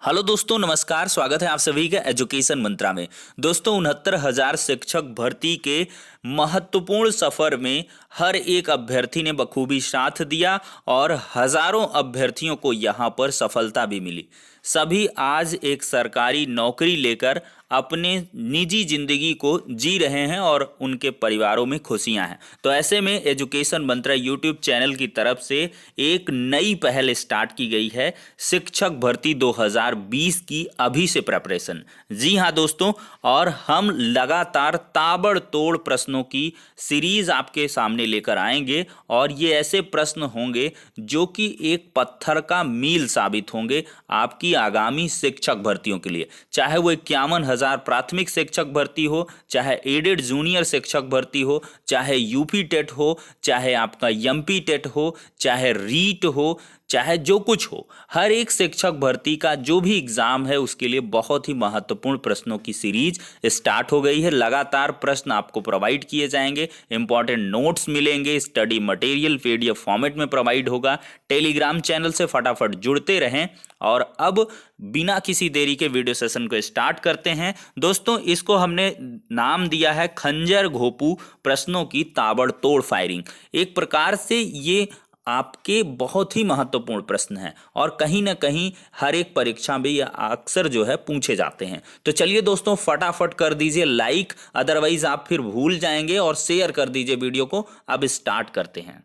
Hello दोस्तों, नमस्कार। स्वागत है आप सभी का एजुकेशन मंत्रा में। दोस्तों, 69,000 शिक्षक भर्ती के महत्वपूर्ण सफर में हर एक अभ्यर्थी ने बखूबी साथ दिया और हजारों अभ्यर्थियों को यहां पर सफलता भी मिली। सभी आज एक सरकारी नौकरी लेकर अपने निजी जिंदगी को जी रहे हैं और उनके परिवारों में खुशियां हैं। तो ऐसे में एजुकेशन मंत्रा यूट्यूब चैनल की तरफ से एक नई पहल स्टार्ट की गई है, शिक्षक भर्ती 2020 की अभी से प्रिपरेशन। जी हाँ दोस्तों, और हम लगातार ताबड़तोड़ प्रश्नों की सीरीज आपके सामने लेकर आएंगे और ये ऐसे प्रश्न होंगे जो कि एक पत्थर का मील साबित होंगे आपकी आगामी शिक्षक भर्तियों के लिए। चाहे वो 51,000 प्राथमिक शिक्षक भर्ती हो, चाहे एडेड जूनियर शिक्षक भर्ती हो, चाहे यूपी टेट हो, चाहे आपका एमपी टेट हो, चाहे रीट हो, चाहे जो कुछ हो, हर एक शिक्षक भर्ती का जो भी एग्जाम है उसके लिए बहुत ही महत्वपूर्ण प्रश्नों की सीरीज स्टार्ट हो गई है। लगातार प्रश्न आपको प्रोवाइड किए जाएंगे, इंपॉर्टेंट नोट्स मिलेंगे, स्टडी मटेरियल पीडीएफ फॉर्मेट में प्रोवाइड होगा। टेलीग्राम चैनल से फटाफट जुड़ते रहें और अब बिना किसी देरी के वीडियो सेशन को स्टार्ट करते हैं। दोस्तों, इसको हमने नाम दिया है खंजर घोपू प्रश्नों की ताबड़तोड़ फायरिंग। एक प्रकार से ये आपके बहुत ही महत्वपूर्ण प्रश्न हैं और कहीं ना कहीं हर एक परीक्षा में ये अक्सर जो है पूछे जाते हैं। तो चलिए दोस्तों, फटाफट कर दीजिए लाइक, अदरवाइज आप फिर भूल जाएंगे, और शेयर कर दीजिए वीडियो को। अब स्टार्ट करते हैं।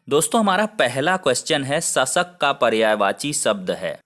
दोस्तों, हमारा पहला क्वेश्चन है, शशक का पर्यायवाची शब्द है।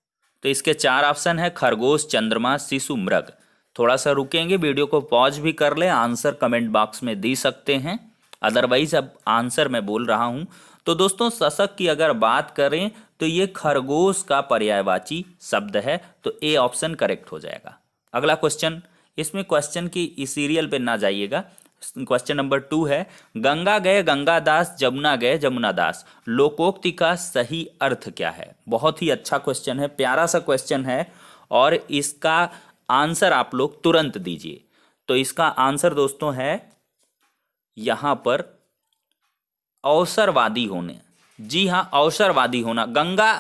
तो इसके चार ऑप्शन है, खरगोश, चंद्रमा, शिशु, मृग। थोड़ा सा रुकेंगे, वीडियो को पॉज भी कर ले, आंसर कमेंट बॉक्स में दे सकते हैं, अदरवाइज अब आंसर मैं बोल रहा हूं। तो दोस्तों, शशक की अगर बात करें तो ये खरगोश का पर्यायवाची शब्द है, तो ए ऑप्शन करेक्ट हो जाएगा। अगला क्वेश्चन, इसमें क्वेश्चन की सीरियल पे ना जाइएगा। क्वेश्चन नंबर 2 है, गंगा गए गंगादास, जमुना गए जमुनादास, लोकोक्ति का सही अर्थ क्या है। बहुत ही अच्छा क्वेश्चन है, प्यारा सा क्वेश्चन है और इसका आंसर आप लोग तुरंत दीजिए। तो इसका आंसर दोस्तों है यहां पर अवसरवादी होने। जी हाँ, अवसरवादी होना। गंगा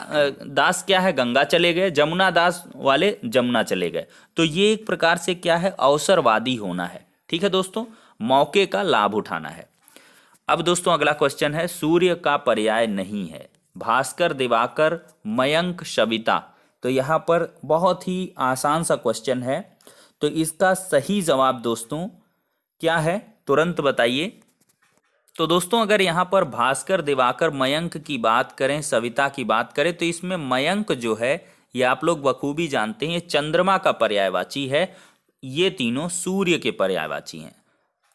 दास क्या है, गंगा चले गए, जमुना दास वाले जमुना चले गए। तो ये एक प्रकार से क्या है, अवसरवादी होना है। ठीक है दोस्तों, मौके का लाभ उठाना है। अब दोस्तों अगला क्वेश्चन है, सूर्य का पर्याय नहीं है, भास्कर, दिवाकर, मयंक, सविता। तो यहां पर बहुत ही आसान सा क्वेश्चन है, तो इसका सही जवाब दोस्तों क्या है, तुरंत बताइए। तो दोस्तों, अगर यहाँ पर भास्कर, दिवाकर, मयंक की बात करें, सविता की बात करें, तो इसमें मयंक जो है ये आप लोग बखूबी जानते हैं, ये चंद्रमा का पर्यायवाची है। ये तीनों सूर्य के पर्यायवाची हैं।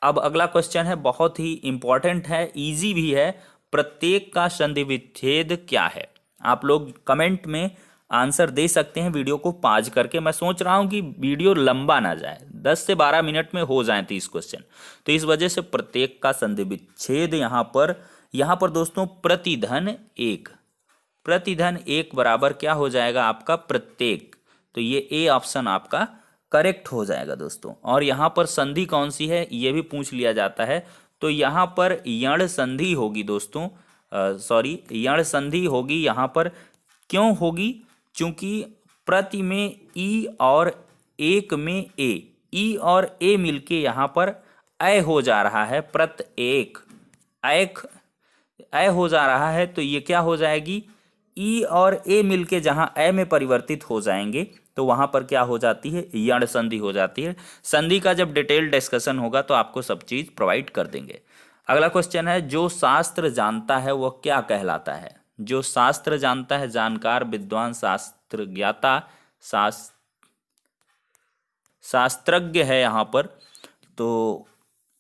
अब अगला क्वेश्चन है, बहुत ही इंपॉर्टेंट है, इजी भी है, प्रत्येक का संधि विच्छेद क्या है। आप लोग कमेंट में आंसर दे सकते हैं वीडियो को पॉज करके। मैं सोच रहा हूं कि वीडियो लंबा ना जाए, 10 से 12 मिनट में हो जाए 30 क्वेश्चन। तो इस वजह से प्रत्येक का संधि विच्छेद यहाँ पर दोस्तों प्रतिधन एक, प्रतिधन एक बराबर क्या हो जाएगा आपका, प्रत्येक। तो ये ए ऑप्शन आपका करेक्ट हो जाएगा दोस्तों। और यहाँ पर संधि कौन सी है ये भी पूछ लिया जाता है। तो यहाँ पर यण संधि होगी दोस्तों, सॉरी, यण संधि होगी यहाँ पर। क्यों होगी, चूंकि प्रति में ई और एक में ए, ई और ए मिलके यहाँ पर अय हो जा रहा है, प्रत्येक एक अय हो जा रहा है। तो ये क्या हो जाएगी, ई और ए मिलके जहां अय में परिवर्तित हो जाएंगे तो वहां पर क्या हो जाती है, यण संधि हो जाती है। संधि का जब डिटेल डिस्कशन होगा तो आपको सब चीज प्रोवाइड कर देंगे। अगला क्वेश्चन है, जो शास्त्र जानता है वह क्या कहलाता है। जो शास्त्र जानता है, जानकार, विद्वान, शास्त्र ज्ञाता, शास्त्रज्ञ है यहाँ पर। तो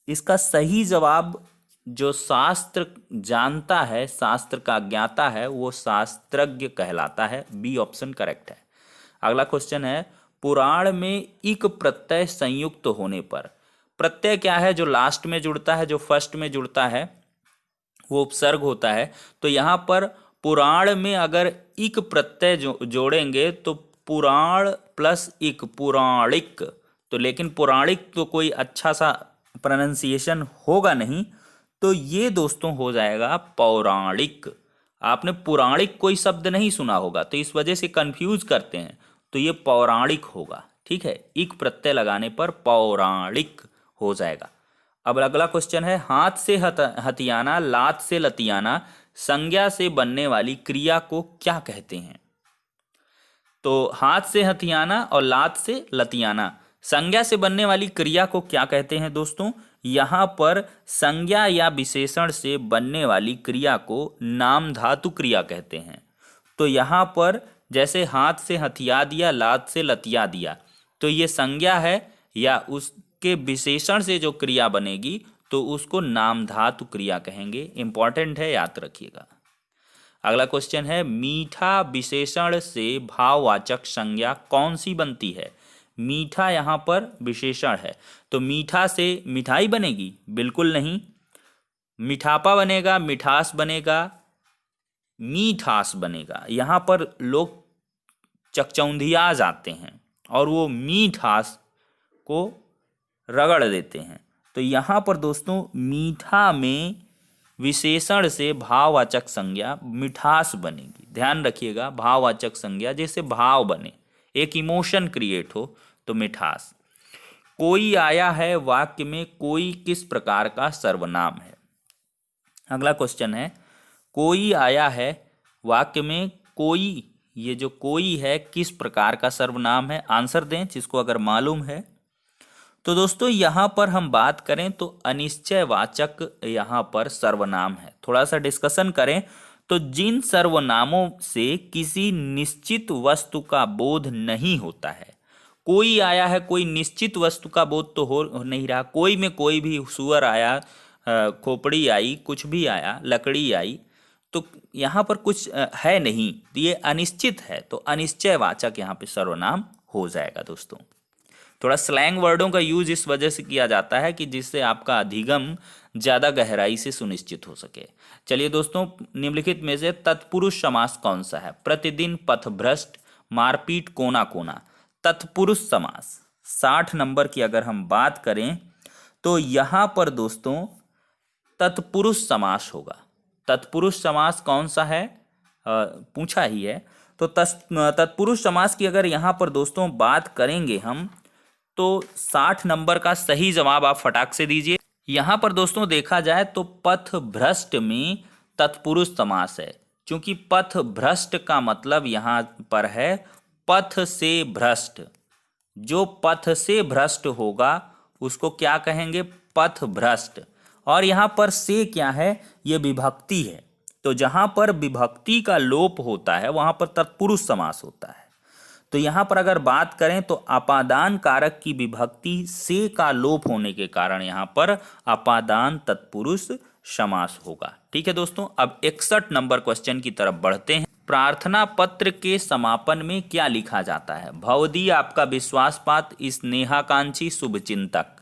इसका सही जवाब, जो शास्त्र जानता है, शास्त्र का ज्ञाता है, वो शास्त्रज्ञ कहलाता है। बी ऑप्शन करेक्ट है। अगला क्वेश्चन है, पुराण में इक प्रत्यय संयुक्त होने पर, प्रत्यय क्या है, जो लास्ट में जुड़ता है, जो फर्स्ट में जुड़ता है वो उपसर्ग होता है। तो यहाँ पर पुराण में अगर इक प्रत्यय जोड़ेंगे तो पुराण प्लस इक, पुराणिक। तो लेकिन पुराणिक तो कोई अच्छा सा प्रोनाउंसिएशन होगा नहीं, तो ये दोस्तों हो जाएगा पौराणिक। आपने पुराणिक कोई शब्द नहीं सुना होगा, तो इस वजह से कंफ्यूज करते हैं। तो ये पौराणिक होगा। ठीक है, इक प्रत्यय लगाने पर पौराणिक हो जाएगा। अब अगला क्वेश्चन है, हाथ से हथियाना, लात से लतियाना संज्ञा से बनने वाली क्रिया को क्या कहते हैं? तो हाथ से हथियाना और लात से लतियाना संज्ञा से बनने वाली क्रिया को क्या कहते हैं दोस्तों? यहाँ पर संज्ञा या विशेषण से बनने वाली क्रिया को नाम धातु क्रिया कहते हैं। तो यहाँ पर जैसे हाथ से हथिया दिया, लात से लतिया दिया, तो ये संज्ञा है, या उसके विशेषण से जो क्रिया बनेगी तो उसको नाम धातु क्रिया कहेंगे। इंपॉर्टेंट है, याद रखिएगा। अगला क्वेश्चन है, मीठा विशेषण से भाववाचक संज्ञा कौन सी बनती है? मीठा यहाँ पर विशेषण है, तो मीठा से मिठाई बनेगी? बिल्कुल नहीं। मिठापा बनेगा, मिठास बनेगा, मीठास बनेगा। यहाँ पर लोग चकचौंधिया जाते हैं और वो मीठास को रगड़ देते हैं। तो यहाँ पर दोस्तों मीठा में विशेषण से भाववाचक संज्ञा मिठास बनेगी। ध्यान रखिएगा, भाववाचक संज्ञा जैसे भाव बने, एक इमोशन क्रिएट हो, तो मिठास। कोई आया है वाक्य में कोई किस प्रकार का सर्वनाम है? अगला क्वेश्चन है, कोई आया है वाक्य में कोई, ये जो कोई है किस प्रकार का सर्वनाम है? आंसर दें जिसको अगर मालूम है। तो दोस्तों यहाँ पर हम बात करें तो अनिश्चयवाचक यहाँ पर सर्वनाम है। थोड़ा सा डिस्कशन करें तो जिन सर्वनामों से किसी निश्चित वस्तु का बोध नहीं होता है। कोई आया है, कोई निश्चित वस्तु का बोध तो हो नहीं रहा। कोई में कोई भी, सुअर आया, खोपड़ी आई, कुछ भी आया, लकड़ी आई, तो यहाँ पर कुछ है नहीं, ये अनिश्चित है, तो अनिश्चयवाचक यहाँ पे सर्वनाम हो जाएगा दोस्तों। थोड़ा स्लैंग वर्डों का यूज इस वजह से किया जाता है कि जिससे आपका अधिगम ज़्यादा गहराई से सुनिश्चित हो सके। चलिए दोस्तों, निम्नलिखित में से तत्पुरुष समास कौन सा है? प्रतिदिन, पथभ्रष्ट, मारपीट, कोना कोना। तत्पुरुष समास 60 नंबर की अगर हम बात करें तो यहाँ पर दोस्तों तत्पुरुष समास होगा। तत्पुरुष समास कौन सा है पूछा ही है, तो तत्पुरुष समास की अगर यहाँ पर दोस्तों बात करेंगे हम, तो 60 नंबर का सही जवाब आप फटाक से दीजिए। यहाँ पर दोस्तों देखा जाए तो पथ भ्रष्ट में तत्पुरुष समास है, क्योंकि पथ भ्रष्ट का मतलब यहाँ पर है पथ से भ्रष्ट। जो पथ से भ्रष्ट होगा उसको क्या कहेंगे? पथ भ्रष्ट। और यहाँ पर से क्या है? ये विभक्ति है, तो जहाँ पर विभक्ति का लोप होता है वहाँ पर तत्पुरुष समास होता है। तो यहाँ पर अगर बात करें तो अपादान कारक की विभक्ति से का लोप होने के कारण यहाँ पर अपादान तत्पुरुष समास होगा। ठीक है दोस्तों, अब 61 नंबर क्वेश्चन की तरफ बढ़ते हैं। प्रार्थना पत्र के समापन में क्या लिखा जाता है? भवदी आपका विश्वासपात्र, स्नेहाकांक्षी, शुभचिंतक।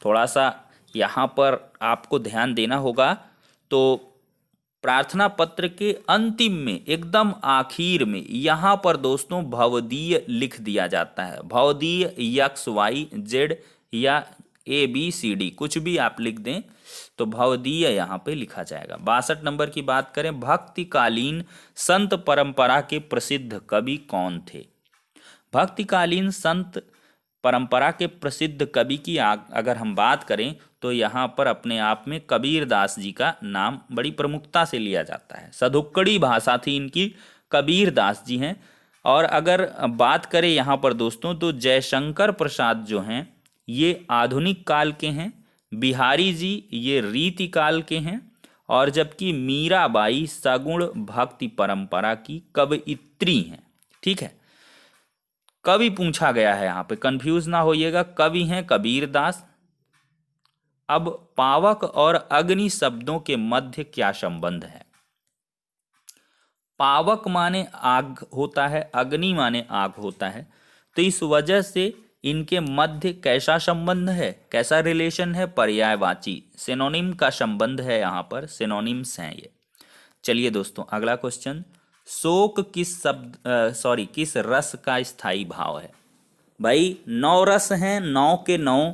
थोड़ा सा यहाँ पर आपको ध्यान देना होगा। तो प्रार्थना पत्र के अंतिम में, एकदम आखिर में, यहाँ पर दोस्तों भवदीय लिख दिया जाता है। भवदीय XYZ या ABCD कुछ भी आप लिख दें तो भवदीय यहाँ पे लिखा जाएगा। 62 नंबर की बात करें, भक्तिकालीन संत परंपरा के प्रसिद्ध कवि कौन थे? भक्तिकालीन संत परंपरा के प्रसिद्ध कवि की अगर हम बात करें तो यहाँ पर अपने आप में कबीर दास जी का नाम बड़ी प्रमुखता से लिया जाता है। सधुक्कड़ी भाषा थी इनकी, कबीर दास जी हैं। और अगर बात करें यहाँ पर दोस्तों तो जयशंकर प्रसाद जो हैं ये आधुनिक काल के हैं, बिहारी जी ये रीति काल के हैं, और जबकि मीराबाई सगुण भक्ति परंपरा की कवयित्री हैं। ठीक है, कवि पूछा गया है यहाँ पे, कंफ्यूज ना होइएगा, कवि हैं कबीर दास। अब पावक और अग्नि शब्दों के मध्य क्या संबंध है? पावक माने आग होता है, अग्नि माने आग होता है, तो इस वजह से इनके मध्य कैसा संबंध है, कैसा रिलेशन है? पर्यायवाची, सिनोनिम का संबंध है, यहाँ पर सिनोनिम्स हैं ये। चलिए दोस्तों, अगला क्वेश्चन, शोक किस रस का स्थायी भाव है? भाई 9 रस हैं, 9 के 9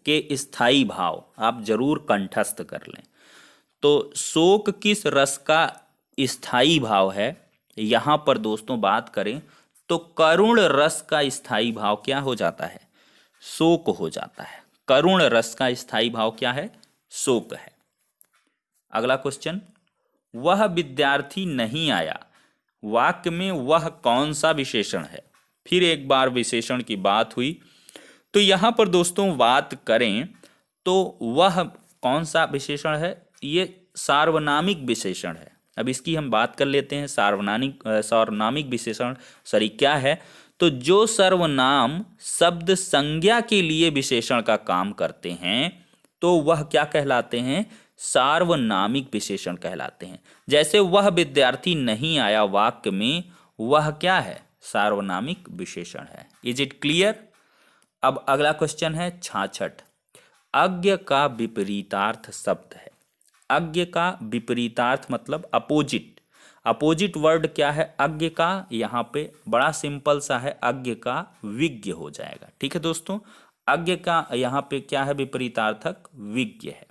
के स्थायी भाव आप जरूर कंठस्थ कर लें। तो शोक किस रस का स्थायी भाव है? यहाँ पर दोस्तों बात करें तो करुण रस का स्थायी भाव क्या हो जाता है? शोक हो जाता है। करुण रस का स्थायी भाव क्या है? शोक है। अगला क्वेश्चन, वह विद्यार्थी नहीं आया, वाक्य में वह कौन सा विशेषण है? फिर एक बार विशेषण की बात हुई, तो यहां पर दोस्तों बात करें तो वह कौन सा विशेषण है? ये सार्वनामिक विशेषण है। अब इसकी हम बात कर लेते हैं। सार्वनामिक विशेषण सॉरी क्या है? तो जो सर्वनाम शब्द संज्ञा के लिए विशेषण का काम करते हैं तो वह क्या कहलाते हैं? सार्वनामिक विशेषण कहलाते हैं। जैसे वह विद्यार्थी नहीं आया, वाक्य में वह क्या है? सार्वनामिक विशेषण है। Is it clear? अब अगला क्वेश्चन है 66। अज्ञ का विपरीतार्थ शब्द है। अज्ञ का विपरीतार्थ मतलब अपोजिट। अपोजिट वर्ड क्या है अज्ञ का? यहाँ पे बड़ा सिंपल सा है, अज्ञ का विज्ञ हो जाएगा। ठीक है दोस्तों, अज्ञ का यहाँ पे क्या है? विपरीतार्थक विज्ञ है।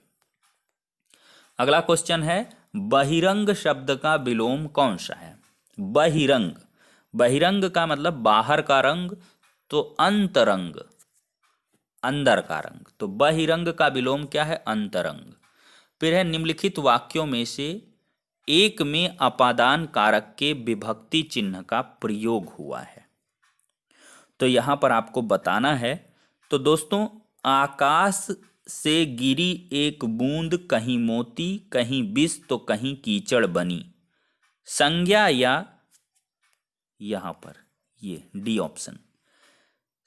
अगला क्वेश्चन है, बहिरंग शब्द का विलोम कौन सा है? बहिरंग, बहिरंग का मतलब बाहर का रंग, तो अंतरंग, अंदर का रंग। तो बहिरंग का विलोम क्या है? अंतरंग। फिर है, निम्नलिखित वाक्यों में से एक में अपादान कारक के विभक्ति चिन्ह का प्रयोग हुआ है। तो यहां पर आपको बताना है। तो दोस्तों, आकाश से गिरी एक बूंद, कहीं मोती कहीं विष तो कहीं कीचड़ बनी। संज्ञा या यहां पर ये डी ऑप्शन,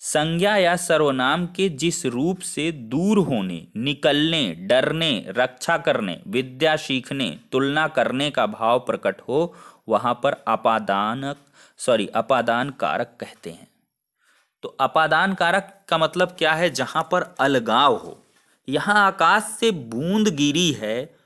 संज्ञा या सर्वनाम के जिस रूप से दूर होने, निकलने, डरने, रक्षा करने, विद्या सीखने, तुलना करने का भाव प्रकट हो वहां पर अपादान कारक कहते हैं। तो अपादान कारक का मतलब क्या है? जहां पर अलगाव हो। यहां आकाश से बूंद गिरी है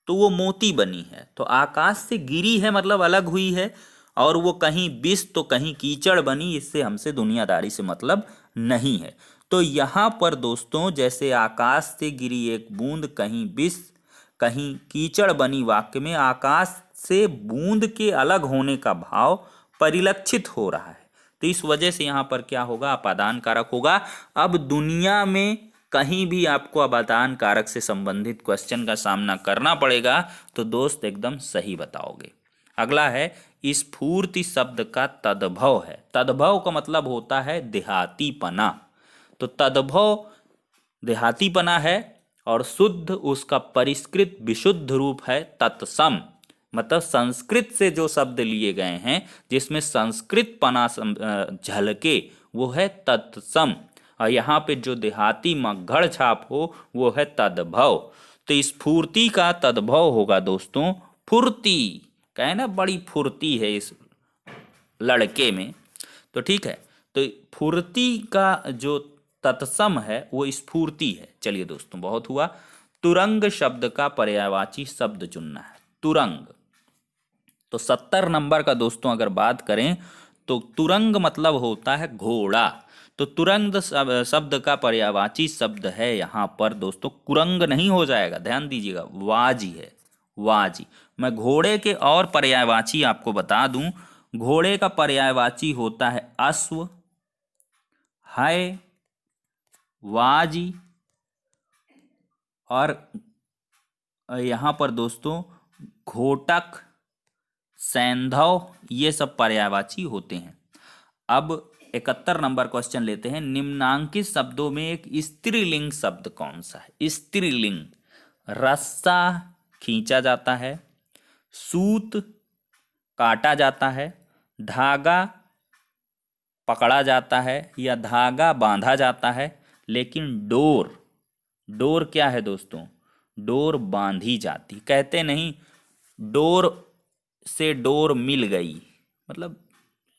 तो वो मोती बनी है। तो आकाश से गिरी है मतलब अलग हुई है, और वो कहीं विष तो कहीं कीचड़ बनी, इससे हमसे दुनियादारी से मतलब नहीं है। तो यहाँ पर दोस्तों, जैसे आकाश से गिरी एक बूंद, कहीं विष कहीं कीचड़ बनी, वाक्य में आकाश से बूंद के अलग होने का भाव परिलक्षित हो रहा है। तो इस वजह से यहाँ पर क्या होगा? अपादान कारक होगा। अब दुनिया में कहीं भी आपको अपादान कारक से संबंधित क्वेश्चन का सामना करना पड़ेगा तो दोस्त एकदम सही बताओगे। अगला है, स्फूर्ति शब्द का तद्भव है। तद्भव का मतलब होता है देहातीपना। तो तद्भव देहातीपना है, और शुद्ध उसका परिष्कृत विशुद्ध रूप है तत्सम। मतलब संस्कृत से जो शब्द लिए गए हैं जिसमें संस्कृत पना झलके, वो है तत्सम। और यहाँ पे जो देहाती मगध छाप हो वो है तद्भव। तो स्फूर्ति का तद्भव होगा दोस्तों फुर्ती। कहे ना बड़ी फुर्ती है इस लड़के में, तो ठीक है। तो फुर्ती का जो तत्सम है वो स्फूर्ति है। चलिए दोस्तों, बहुत हुआ। तुरंग शब्द का पर्यायवाची शब्द चुनना है। तुरंग, तो 70 नंबर का दोस्तों अगर बात करें तो तुरंग मतलब होता है घोड़ा। तो तुरंग शब्द का पर्यायवाची शब्द है यहाँ पर दोस्तों, कुरंग नहीं हो जाएगा, ध्यान दीजिएगा, वाजी है, वाजी। मैं घोड़े के और पर्यायवाची आपको बता दूं। घोड़े का पर्यायवाची होता है अश्व, है, वाजी, और यहाँ पर दोस्तों घोटक, सैंधव, ये सब पर्यायवाची होते हैं। अब 71 नंबर क्वेश्चन लेते हैं। निम्नांकित शब्दों में एक स्त्रीलिंग शब्द कौन सा है? स्त्रीलिंग, रस्सा खींचा जाता है, सूत काटा जाता है, धागा पकड़ा जाता है या धागा बांधा जाता है, लेकिन डोर, डोर क्या है दोस्तों? डोर बांधी जाती। कहते नहीं डोर से डोर मिल गई, मतलब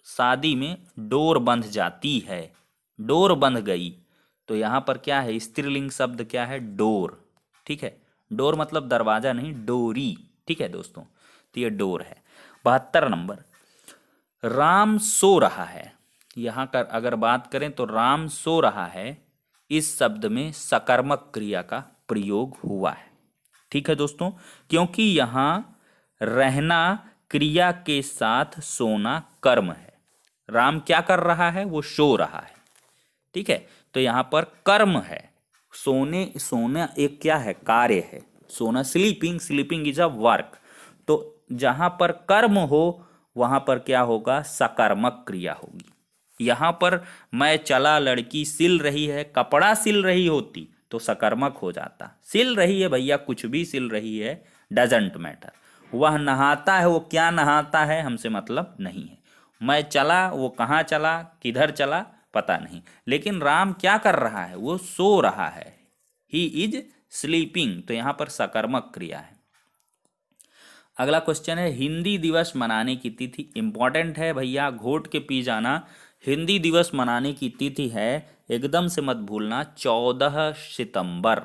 शादी में डोर बंध जाती है, डोर बंध गई। तो यहाँ पर क्या है? स्त्रीलिंग शब्द क्या है? डोर। ठीक है, डोर मतलब दरवाजा नहीं, डोरी। ठीक है दोस्तों, तो ये डोर है। 72 नंबर, राम सो रहा है। यहाँ कर अगर बात करें तो राम सो रहा है, इस शब्द में सकर्मक क्रिया का प्रयोग हुआ है। ठीक है दोस्तों, क्योंकि यहाँ रहना क्रिया के साथ सोना कर्म है। राम क्या कर रहा है, वो सो रहा है। ठीक है, तो यहाँ पर कर्म है। सोना एक क्या है, कार्य है। सोना sleeping, sleeping is a work. तो जहां पर कर्म हो वहां पर क्या होगा, सकर्मक क्रिया होगी। यहां पर मैं चला, लड़की सिल रही है, कपड़ा सिल रही होती तो सकर्मक हो जाता। सिल रही है भैया, कुछ भी सिल रही है, डजेंट मैटर। वह नहाता है, वो क्या नहाता है हमसे मतलब नहीं है। मैं चला, वो कहाँ चला, किधर चला, पता नहीं। लेकिन राम क्या कर रहा है, वो सो रहा है। ही इज स्लीपिंग, तो यहां पर सकर्मक क्रिया है। अगला क्वेश्चन है, हिंदी दिवस मनाने की तिथि। इंपॉर्टेंट है भैया, घोट के पी जाना। हिंदी दिवस मनाने की तिथि है, एकदम से मत भूलना, 14 सितंबर।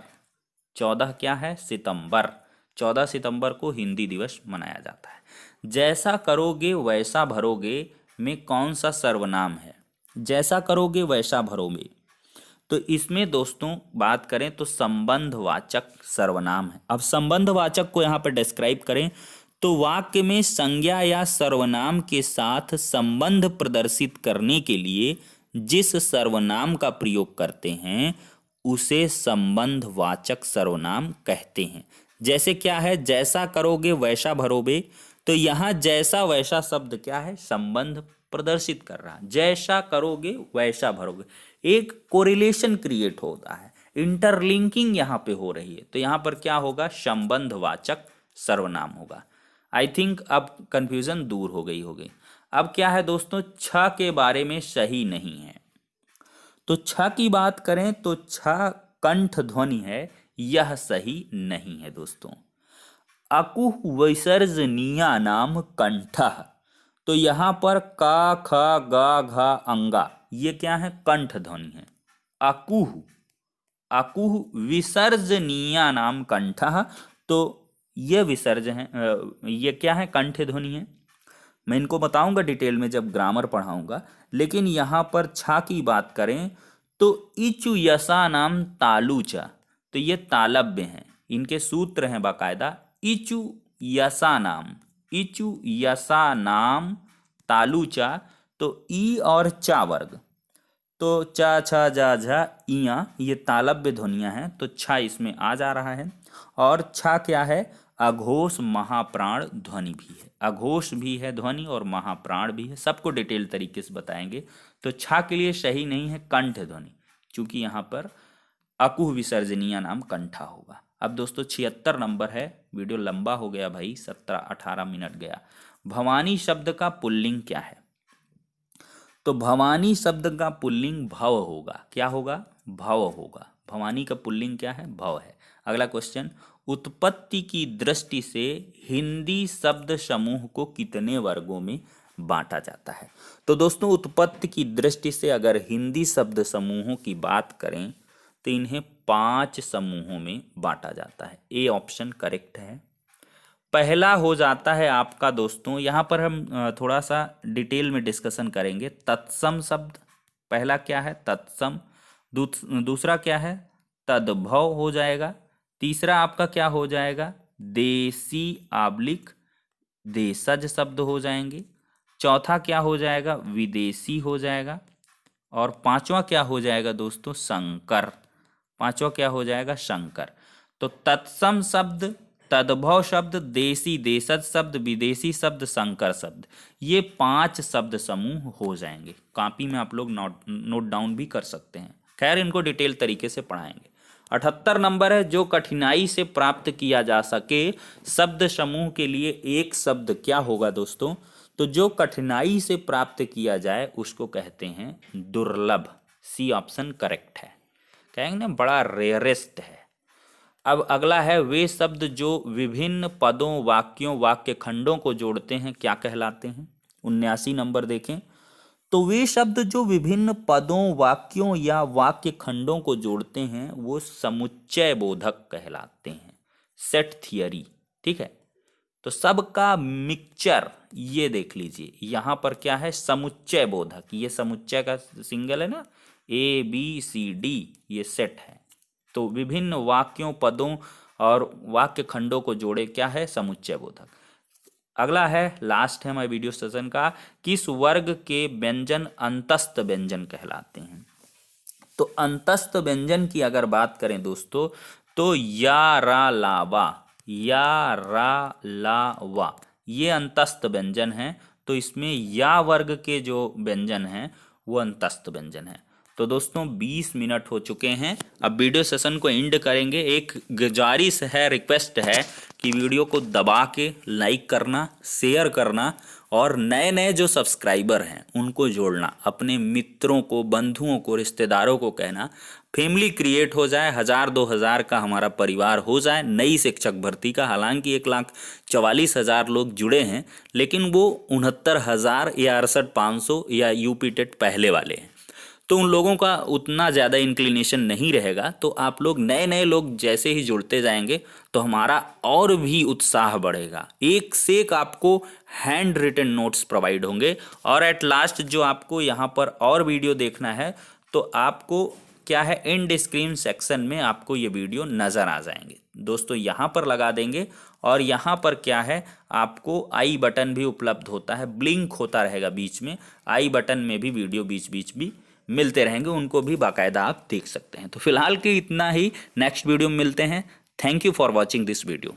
14 क्या है, सितंबर। 14 सितंबर को हिंदी दिवस मनाया जाता है। जैसा करोगे वैसा भरोगे में कौन सा सर्वनाम है। जैसा करोगे वैसा भरोगे, तो इसमें दोस्तों बात करें तो संबंधवाचक सर्वनाम है। अब संबंधवाचक को यहाँ पर डिस्क्राइब करें तो वाक्य में संज्ञा या सर्वनाम के साथ संबंध प्रदर्शित करने के लिए जिस सर्वनाम का प्रयोग करते हैं उसे संबंधवाचक सर्वनाम कहते हैं। जैसे क्या है, जैसा करोगे वैसा भरोगे, तो यहाँ जैसा वैसा शब्द क्या है, संबंध प्रदर्शित कर रहा है। जैसा करोगे वैसा भरोगे, एक कोरिलेशन क्रिएट होता है, इंटरलिंकिंग यहाँ पे हो रही है। तो यहाँ पर क्या होगा, संबंधवाचक सर्वनाम होगा। आई थिंक अब कंफ्यूजन दूर हो गई होगी। अब क्या है दोस्तों, छ के बारे में सही नहीं है। तो छ की बात करें तो छ कंठ ध्वनि है, यह सही नहीं है दोस्तों। अकुह विसर्जनीय नाम कंठः, तो यहाँ पर का ख गा घा अंगा ये क्या है, कंठ ध्वनि है। अकुह, अकुह विसर्जनीय नाम कंठः, तो ये विसर्ज है, ये क्या है, कंठ ध्वनि है। मैं इनको बताऊंगा डिटेल में जब ग्रामर पढ़ाऊंगा। लेकिन यहाँ पर छा की बात करें तो इचु यसा नाम तालुचा, तो ये तालव्य हैं, इनके सूत्र हैं बाकायदा। इचु यसा नाम, इचु यसा नाम तालुचा, तो ई और चा वर्ग, तो चा छा जा झा इया ये तालव्य ध्वनियां हैं, तो छा इसमें आ जा रहा है। और छा क्या है, अघोष महाप्राण ध्वनि भी है। अघोष भी है ध्वनि और महाप्राण भी है, सबको डिटेल तरीके से बताएंगे। तो छा के लिए सही नहीं है कंठ ध्वनि, क्योंकि यहाँ पर अकुह विसर्जनीय नाम कंठा होगा। अब दोस्तों 76 नंबर है, वीडियो लंबा हो गया भाई, 17-18 मिनट गया। भवानी शब्द का पुल्लिंग क्या है। तो भवानी शब्द का पुल्लिंग भव होगा। क्या होगा, भव होगा। भवानी का पुल्लिंग क्या है, भव है। अगला क्वेश्चन, उत्पत्ति की दृष्टि से हिंदी शब्द समूह को कितने वर्गों में बांटा जाता है। तो दोस्तों उत्पत्ति की दृष्टि से अगर हिंदी शब्द समूहों की बात करें तो इन्हें 5 समूहों में बांटा जाता है। ए ऑप्शन करेक्ट है। पहला हो जाता है आपका दोस्तों, यहाँ पर हम थोड़ा सा डिटेल में डिस्कशन करेंगे। तत्सम शब्द पहला क्या है, तत्सम। दूसरा क्या है, तद्भव हो जाएगा। तीसरा आपका क्या हो जाएगा, देसी आबलिक देशज शब्द हो जाएंगे। चौथा क्या हो जाएगा, विदेशी हो जाएगा। और पांचवा क्या हो जाएगा दोस्तों, संकर। पांचवा क्या हो जाएगा, संकर। तो तत्सम शब्द, तद्भव शब्द, देसी देशज शब्द, विदेशी शब्द, संकर शब्द, ये 5 शब्द समूह हो जाएंगे। कॉपी में आप लोग नोट डाउन भी कर सकते हैं। खैर इनको डिटेल तरीके से पढ़ाएंगे। 78 नंबर है, जो कठिनाई से प्राप्त किया जा सके शब्द समूह के लिए एक शब्द क्या होगा दोस्तों। तो जो कठिनाई से प्राप्त किया जाए उसको कहते हैं दुर्लभ। सी ऑप्शन करेक्ट है, कहेंगे ना बड़ा रेयरेस्ट है। अब अगला है, वे शब्द जो विभिन्न पदों, वाक्यों, वाक्य खंडों को जोड़ते हैं क्या कहलाते हैं। 79 नंबर देखें, तो वे शब्द जो विभिन्न पदों, वाक्यों या वाक्य खंडों को जोड़ते हैं वो समुच्चय बोधक कहलाते हैं। सेट थियरी, ठीक है। तो सबका मिक्सचर ये देख लीजिए, यहाँ पर क्या है, समुच्चय बोधक। ये समुच्चय का सिंगल है ना, ABCD, ये सेट है। तो विभिन्न वाक्यों, पदों और वाक्य खंडों को जोड़े क्या है, समुच्चय बोधक। अगला है, लास्ट है हमारे वीडियो सेशन का, किस वर्ग के व्यंजन अंतस्थ व्यंजन कहलाते हैं। तो अंतस्थ व्यंजन की अगर बात करें दोस्तों, तो या रा लावा, या रा ला वा, ये अंतस्थ व्यंजन है। तो इसमें या वर्ग के जो व्यंजन हैं वो अंतस्थ व्यंजन है। तो दोस्तों 20 मिनट हो चुके हैं, अब वीडियो सेशन को एंड करेंगे। एक गुजारिश है, रिक्वेस्ट है कि वीडियो को दबा के लाइक करना, शेयर करना, और नए नए जो सब्सक्राइबर हैं उनको जोड़ना, अपने मित्रों को, बंधुओं को, रिश्तेदारों को कहना, फैमिली क्रिएट हो जाए, 1000-2000 का हमारा परिवार हो जाए नई शिक्षक भर्ती का। हालांकि 1,44,000 लोग जुड़े हैं, लेकिन वो 69,000 या 68,500 या यूपी टेट पहले वाले हैं, तो उन लोगों का उतना ज़्यादा इंक्लिनेशन नहीं रहेगा। तो आप लोग, नए नए लोग जैसे ही जुड़ते जाएंगे तो हमारा और भी उत्साह बढ़ेगा। एक से एक आपको हैंड रिटन नोट्स प्रोवाइड होंगे। और एट लास्ट जो आपको यहाँ पर और वीडियो देखना है, तो आपको क्या है, एंड स्क्रीन सेक्शन में आपको ये वीडियो नज़र आ जाएंगे दोस्तों, यहाँ पर लगा देंगे। और यहाँ पर क्या है, आपको आई बटन भी उपलब्ध होता है, ब्लिंक होता रहेगा बीच में, आई बटन में भी वीडियो बीच बीच भी मिलते रहेंगे, उनको भी बाकायदा आप देख सकते हैं। तो फिलहाल के इतना ही, नेक्स्ट वीडियो में मिलते हैं। Thank you for watching this video.